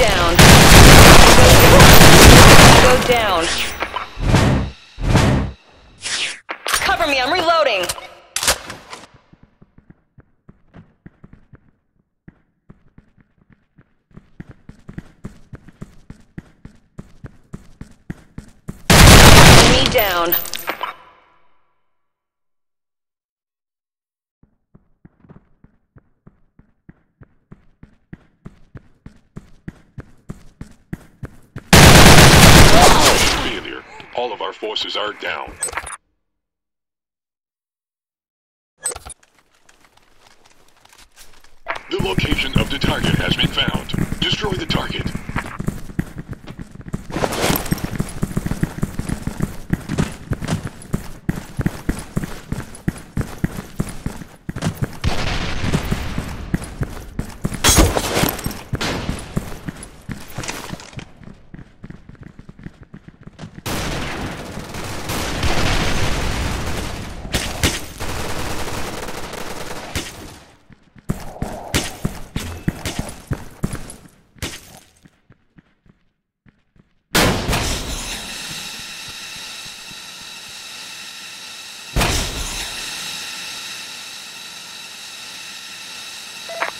down. Go down. Cover me, I'm reloading. Enemy down. Failure. All of our forces are down. The location of the target has been found. Destroy the target.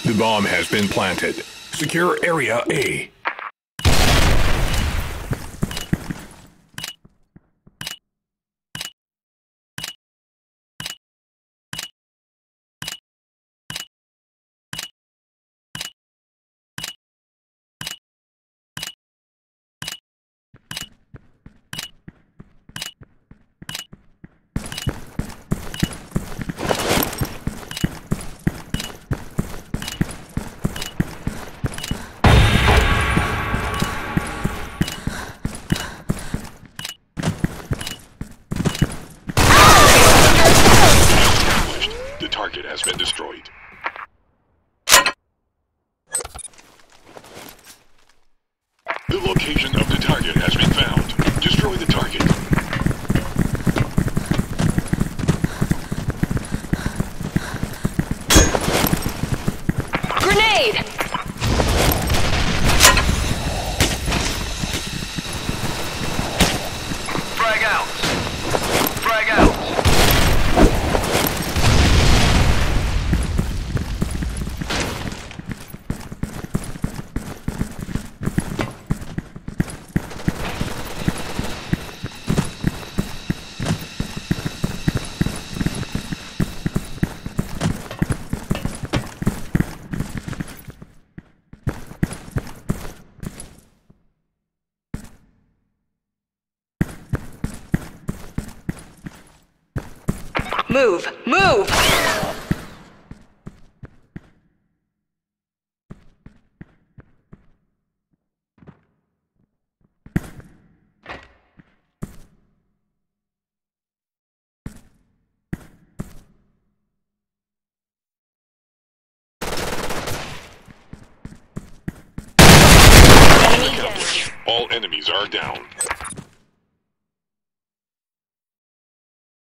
The bomb has been planted. Secure Area A. The target has been destroyed. The location of the target has been found. Destroy the target. Grenade! Frag out! Frag out! Move! Move! Enemy down. All enemies are down.